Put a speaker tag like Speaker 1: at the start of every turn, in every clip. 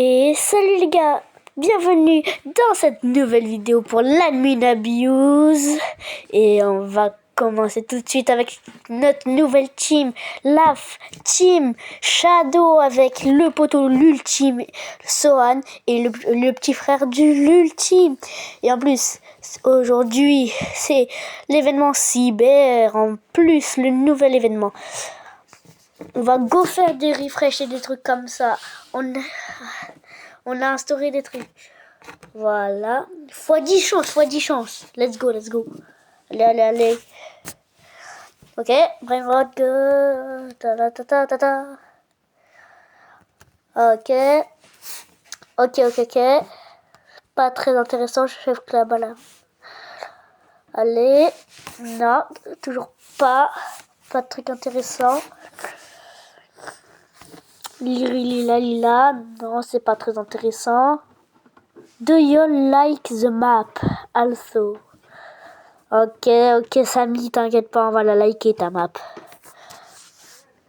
Speaker 1: Et salut les gars, bienvenue dans cette nouvelle vidéo pour l'Admin Abuse. Et on va commencer tout de suite avec notre nouvelle team, la team Shadow, avec le poteau l'ultime Sohan et le petit frère du l'ultime. Et en plus, aujourd'hui, c'est l'événement cyber, en plus le nouvel événement. On va go faire des refresh et des trucs comme ça. On a instauré des trucs. Voilà. Fois 10 chances. Let's go. Allez. Ok. Brainrot, go. Ta. Ok. Pas très intéressant, je fais que la balle. Allez. Non, toujours pas. Pas de truc intéressant. Lila, non, c'est pas très intéressant. Do you like the map also? Ok, Samy, t'inquiète pas, on va la liker ta map.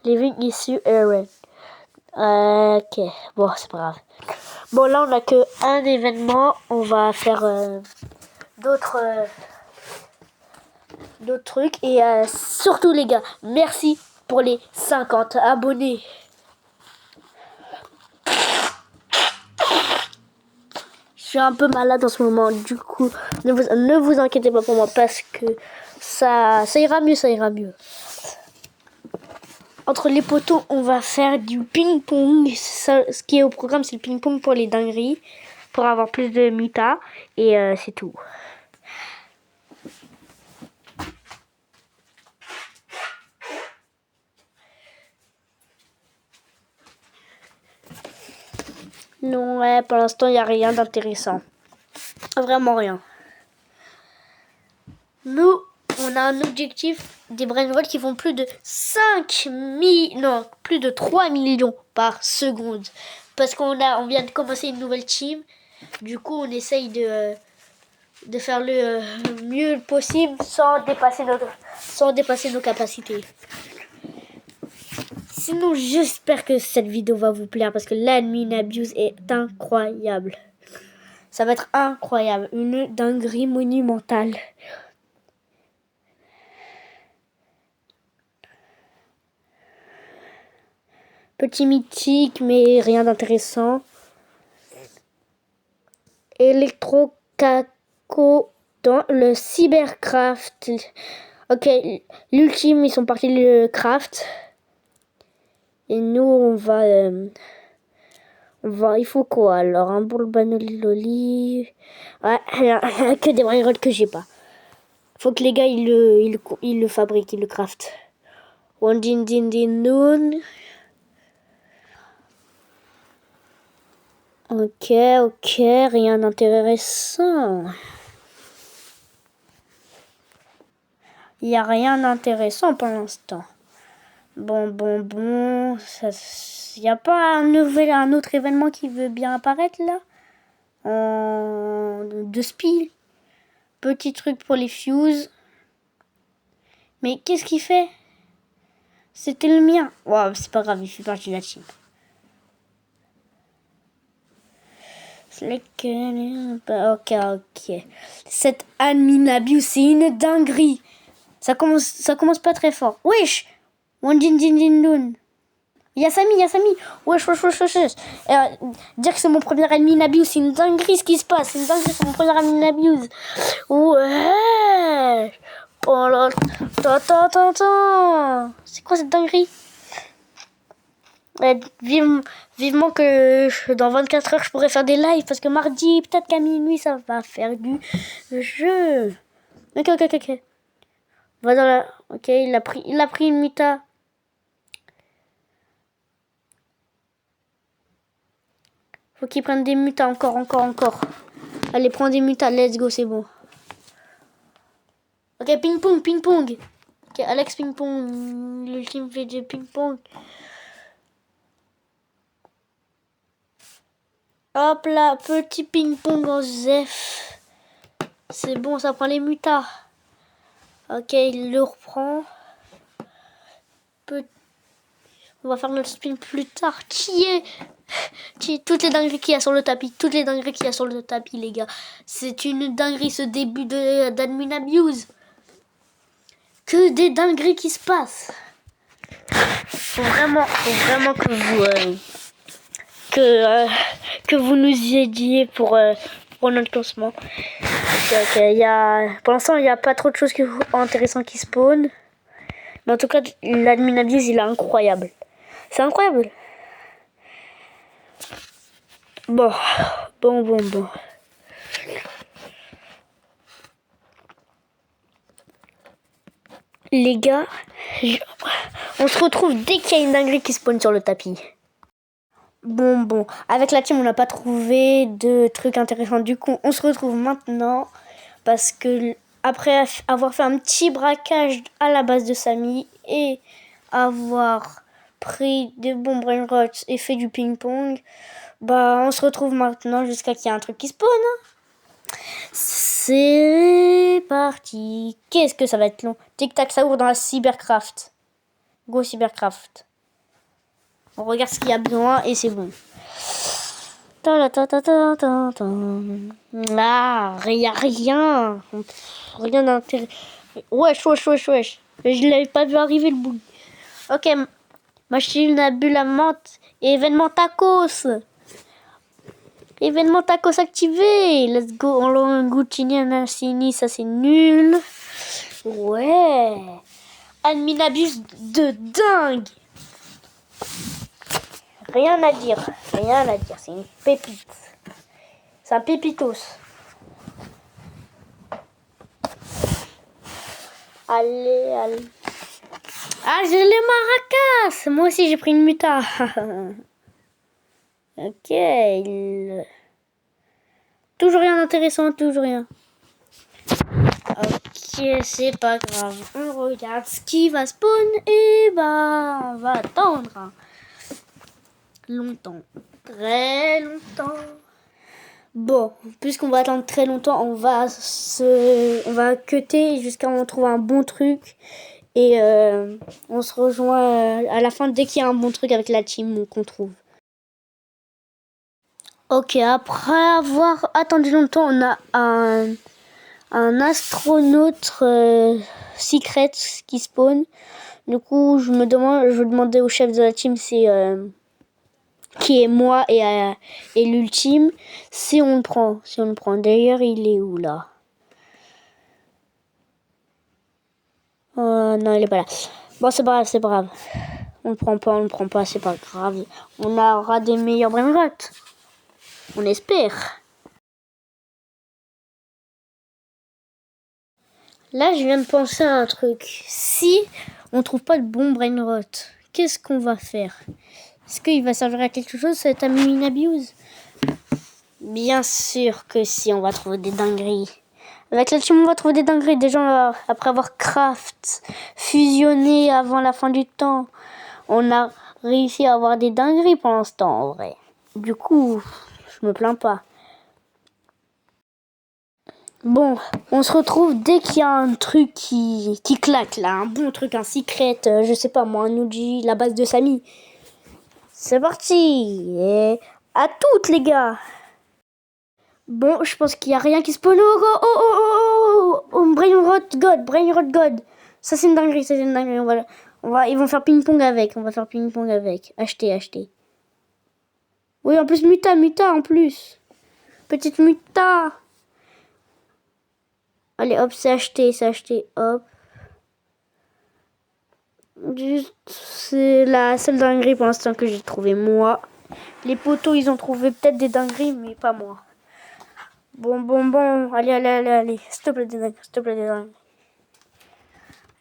Speaker 1: Living issue Aaron. Ok, bon, c'est pas grave. Bon, là, on a que un événement. On va faire d'autres trucs. Et surtout, les gars, merci pour les 50 abonnés. Je suis un peu malade en ce moment, du coup, ne vous inquiétez pas pour moi parce que ça ira mieux. Entre les poteaux, on va faire du ping-pong. Ce qui est au programme, c'est le ping-pong pour les dingueries, pour avoir plus de mita, et c'est tout. Non, ouais, pour l'instant, il n'y a rien d'intéressant. Vraiment rien. Nous, on a un objectif des brainrolls qui font plus de 3 millions par seconde. Parce qu'on vient de commencer une nouvelle team. Du coup, on essaye de faire le mieux possible sans dépasser nos capacités. Sinon, j'espère que cette vidéo va vous plaire parce que l'Admin Abuse est incroyable. Ça va être incroyable. Une dinguerie monumentale. Petit mythique, mais rien d'intéressant. Electrocaco dans le cybercraft. Ok, l'ultime, ils sont partis le craft. Et nous, on va, il faut quoi alors? Un boule banoli. Ouais, que des brainrolls que j'ai pas. Faut que les gars, ils le fabriquent, ils le craftent. One din noon. Ok, rien d'intéressant. Il n'y a rien d'intéressant pour l'instant. Bon. Il n'y a pas un autre événement qui veut bien apparaître là? De speed. Petit truc pour les fuses. Mais qu'est-ce qu'il fait? C'était le mien. Wow, c'est pas grave, il fait partie de la team. Ok. Cette Admin Abuse, c'est une dinguerie. Ça commence pas très fort. Wesh! One din dun. Yasami. Wesh. Dire que c'est mon premier Admin Abuse, c'est une dinguerie ce qui se passe. C'est une dinguerie, c'est mon premier Admin Abuse. Ouais! Oh là. C'est quoi cette dinguerie? Vivement que dans 24 heures je pourrais faire des lives parce que mardi, peut-être qu'à minuit ça va faire du jeu. Ok. Va dans la. Ok, il a pris une muta. Faut qu'il prenne des mutas encore. Allez, prends des mutas, let's go, c'est bon. Ok, ping-pong. Ok, Alex ping-pong. L'ultime fait du ping-pong. Hop là, petit ping-pong en Zef. C'est bon, ça prend les mutas. Ok, il le reprend. On va faire notre spin plus tard. Qui est Toutes les dingueries qu'il y a sur le tapis. Toutes les dingueries qu'il y a sur le tapis, les gars. C'est une dinguerie ce début d'Admin Abuse. Que des dingueries qui se passent. Faut vraiment que vous nous aidiez pour notre lancement. Pour l'instant, il n'y a pas trop de choses intéressantes qui spawnent. Mais en tout cas, l'Admin Abuse, il est incroyable. C'est incroyable. Bon. Les gars, on se retrouve dès qu'il y a une dinguerie qui spawn sur le tapis. Bon. Avec la team, on n'a pas trouvé de trucs intéressants. Du coup, on se retrouve maintenant parce que après avoir fait un petit braquage à la base de Samy et avoir pris des bons brain rots et fait du ping-pong, on se retrouve maintenant jusqu'à qu'il y ait un truc qui spawn. C'est parti. Qu'est-ce que ça va être long. Tic-tac, ça ouvre dans la Cybercraft. Go Cybercraft. On regarde ce qu'il y a besoin et c'est bon. Ah, y a rien. Rien d'intéressant. Wesh. Je l'avais pas vu arriver le bout. Ok, machine à bulle à menthe. Événement tacos. Événement tacos activé. Let's go. On l'a Guccini, Anassini, ça c'est nul. Ouais. Admin Abuse de dingue. Rien à dire. C'est une pépite. C'est un pépitos. Allez. Ah, j'ai les maracas. Moi aussi, j'ai pris une muta. Ok. Toujours rien d'intéressant, toujours rien. Ok, c'est pas grave. On regarde ce qui va spawn et on va attendre. Longtemps. Très longtemps. Bon, puisqu'on va attendre très longtemps, on va cutter jusqu'à ce qu'on trouve un bon truc. Et on se rejoint à la fin dès qu'il y a un bon truc avec la team qu'on trouve. Ok, après avoir attendu longtemps, on a un astronaute secret qui spawn. Du coup, je demandais au chef de la team qui est moi et l'ultime, si on le prend. D'ailleurs, il est où là? Non, il est pas là. Bon, c'est pas grave. On le prend pas, c'est pas grave. On aura des meilleurs brainrots. On espère. Là, je viens de penser à un truc. Si on trouve pas de bon brainrot, qu'est-ce qu'on va faire? Est-ce qu'il va servir à quelque chose cet Admin Abuse? Bien sûr que si, on va trouver des dingueries. Avec la team, on va trouver des dingueries. Déjà, après avoir fusionné avant la fin du temps, on a réussi à avoir des dingueries pour l'instant, en vrai. Du coup, je me plains pas. Bon, on se retrouve dès qu'il y a un truc qui claque, là. Un bon truc, un secret, je sais pas moi, un Uji, la base de Samy. C'est parti. Et à toutes, les gars. Bon, je pense qu'il n'y a rien qui spawn. Brainrot God. Ça, c'est une dinguerie. Ils vont faire ping-pong avec. Acheter. Oui, en plus, muta, en plus. Petite muta. Allez, hop, c'est acheté, hop. C'est la seule dinguerie pour l'instant que j'ai trouvé, moi. Les potos, ils ont trouvé peut-être des dingueries, mais pas moi. Bon. Allez. S'il te plaît, des dingueries.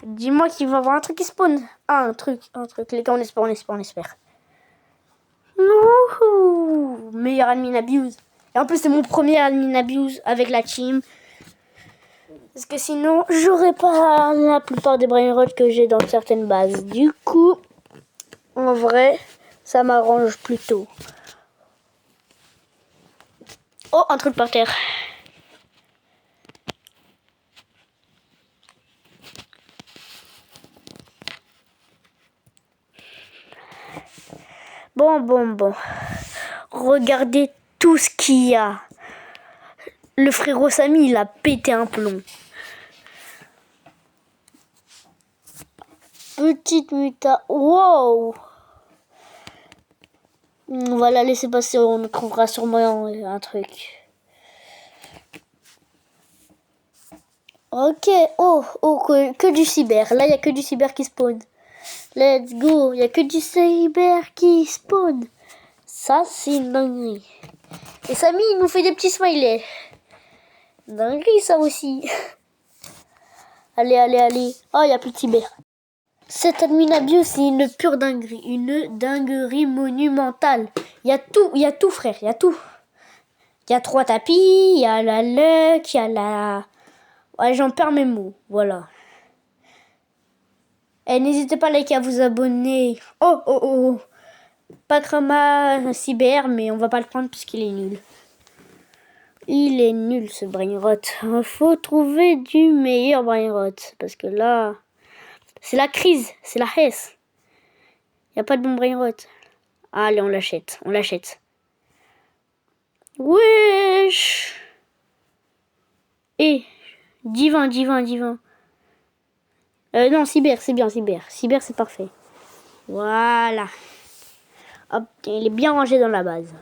Speaker 1: Dis-moi qu'il va y avoir un truc qui spawn. Ah, un truc. Les gars, on espère. Wouhou! Meilleur Admin Abuse. Et en plus, c'est mon premier Admin Abuse avec la team. Parce que sinon, j'aurais pas la plupart des brainrots que j'ai dans certaines bases. Du coup, en vrai, ça m'arrange plutôt. Oh, un truc par terre. Bon. Regardez tout ce qu'il y a. Le frérot Samy, il a pété un plomb. Petite muta. Wow! On va la laisser passer, on trouvera sûrement un truc. Ok, que du cyber. Là, il n'y a que du cyber qui spawn. Let's go, il n'y a que du cyber qui spawn. Ça, c'est une dinguerie. Et Samy, il nous fait des petits smileys. Dinguerie, ça aussi. Allez. Oh, il n'y a plus de cyber. Cette Adminabio, c'est une pure dinguerie. Une dinguerie monumentale. Il y a tout, frère, il y a tout. Il y a 3 tapis, il y a la luck, il y a la... Ouais, j'en perds mes mots, voilà. Et n'hésitez pas à liker, à vous abonner. Oh. Pas Krama Cyber, mais on va pas le prendre puisqu'il est nul. Il est nul, ce brainrot. Faut trouver du meilleur brainrot. Parce que là, c'est la crise, c'est la hesse. Y a pas de bon brainrot. Allez, on l'achète. Wesh. Et divin. Non, cyber, c'est bien, cyber. Cyber, c'est parfait. Voilà. Hop, il est bien rangé dans la base.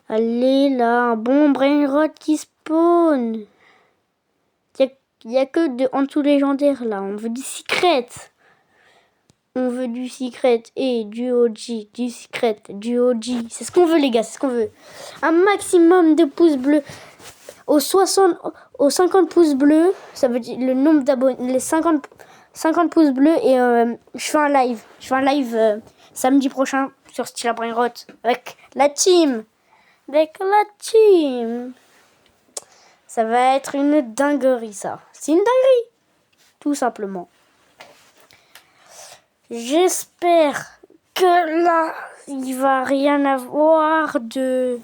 Speaker 1: Allez, là, un bon brainrot qui spawn. Il y a que en dessous légendaire, là. On veut du secret. Et du OG, du secret, du OG. C'est ce qu'on veut, les gars, c'est ce qu'on veut. Un maximum de pouces bleus. Aux 50 pouces bleus, ça veut dire le nombre d'abonnés, les 50 pouces bleus, et je fais un live. Samedi prochain sur Stila Brainrot avec la team. Ça va être une dinguerie, ça. C'est une dinguerie, tout simplement. J'espère que là, il va rien avoir de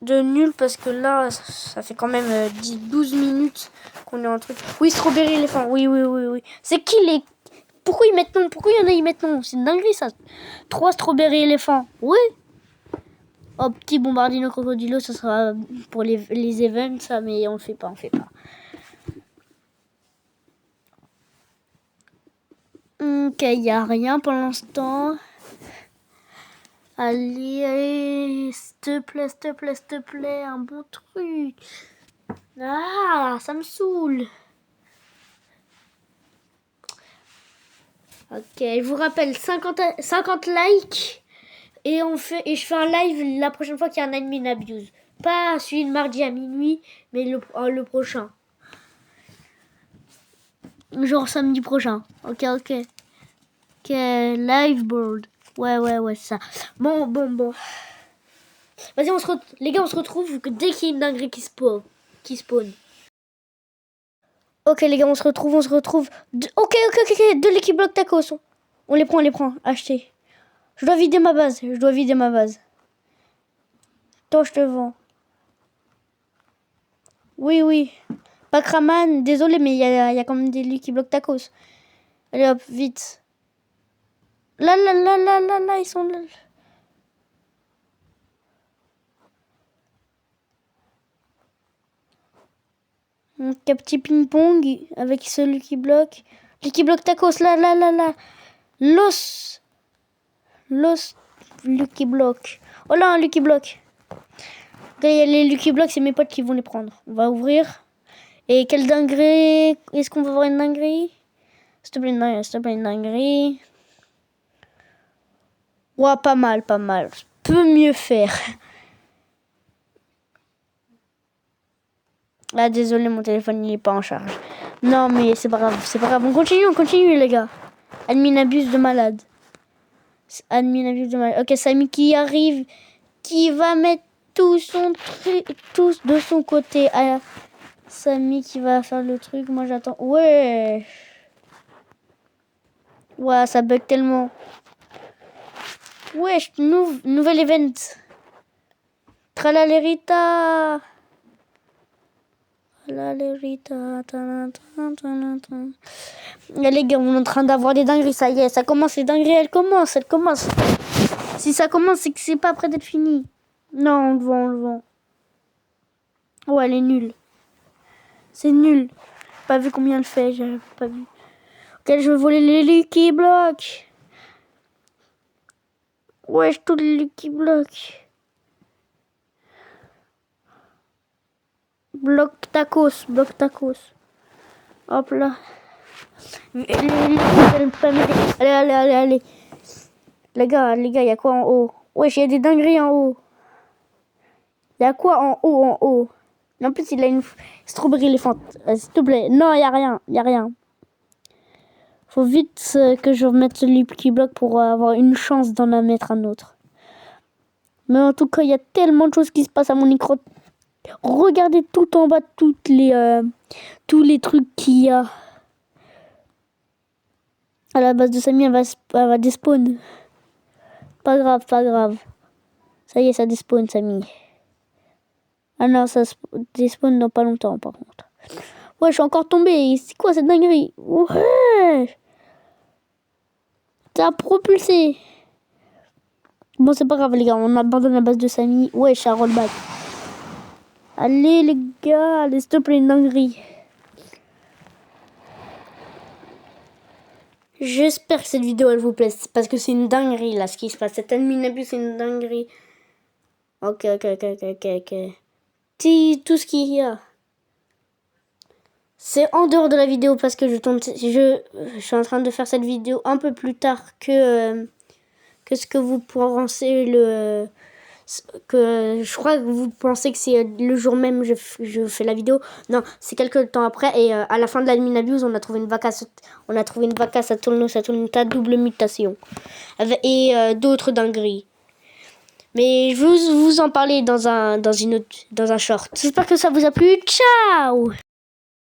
Speaker 1: nul, parce que là, ça fait quand même 12 minutes qu'on est en truc. Oui, Strawberry Elephant, oui. C'est qui les... Pourquoi ils mettent non? Pourquoi il y en a ils mettent non? C'est une dinguerie, ça. 3 Strawberry Elephant, oui. Oh, petit Bombardino Crocodilo, ça sera pour les events, ça, mais on le fait pas. Ok, il n'y a rien pour l'instant. Allez, s'il te plaît, un bon truc. Ah, ça me saoule. Ok, je vous rappelle, 50 likes et je fais un live la prochaine fois qu'il y a un admin abuse. Pas celui de mardi à minuit, mais le prochain. Genre samedi prochain. Ok, live board. Ouais, ça. Bon. Vas-y, les gars, on se retrouve dès qu'il y a une dinguerie qui spawn. Ok, les gars, on se retrouve. Ok. De l'équipe bloc tacos. On les prend. Achetez. Je dois vider ma base. Toi, je te vends. Oui. Pas Kraman, désolé, mais il y a quand même des Lucky Block Tacos. Allez hop, vite. Là, ils sont là. Un petit ping-pong avec ce Lucky Block. Lucky Block Tacos, là. Los Lucky Block. Oh là, un Lucky Block. Il y a les Lucky Blocks, c'est mes potes qui vont les prendre. On va ouvrir. Et quelle dinguerie? Est-ce qu'on va voir une dinguerie? S'il te plaît, une dinguerie. Ouais, pas mal. Peut mieux faire. Ah, désolé, mon téléphone, il est pas en charge. Non, mais c'est pas grave. On continue, les gars. Admin abuse de malade. Ok, Samy qui arrive, qui va mettre tous de son côté. Ah, Samy qui va faire le truc. Moi, j'attends. Ouais, ça bug tellement. Wesh, nouvel event. Tralalérita. Les gars, on est en train d'avoir des dingueries. Ça y est, ça commence. Les dingueries, elles commencent. Si ça commence, c'est que c'est pas prêt d'être fini. Non, on le vend. Oh, elle est nulle. C'est nul. Pas vu combien elle fait, j'ai pas vu. Ok, je vais voler les Lucky Blocks. Wesh, tous les Lucky Blocks. Bloc tacos. Hop là. Allez. Les gars, y a quoi en haut? Wesh, y a des dingueries en haut. Y a quoi en haut? En plus, il a une strawberry éléphant. S'il te plaît. Non, y a rien. Faut vite que je remette le Lucky Block pour avoir une chance d'en mettre un autre. Mais en tout cas, il y a tellement de choses qui se passent à mon écran. Regardez tout en bas, tous les trucs qu'il y a. À la base de Samy, elle va despawn. Pas grave. Ça y est, ça despawn, Samy. Ah non, ça despawn dans pas longtemps, par contre. Ouais, je suis encore tombé. C'est quoi cette dinguerie? Ouais. Ça a propulsé. Bon, c'est pas grave, les gars. On abandonne la base de Samy. Ouais, je suis à rollback. Allez, les gars. Allez, s'il te plaît, une dinguerie. J'espère que cette vidéo, elle vous plaît. Parce que c'est une dinguerie, là, ce qui se passe. Cette Adminabuse, c'est une dinguerie. Ok. Tout ce qu'il y a. C'est en dehors de la vidéo parce que je suis en train de faire cette vidéo un peu plus tard que ce que vous pensez que je crois que vous pensez que c'est le jour même je fais la vidéo. Non, c'est quelques temps après et à la fin de l'Adminabuse, on a trouvé une vacace à Tournosa double mutation et d'autres dingueries. Mais je vais vous en parler dans un short. J'espère que ça vous a plu. Ciao!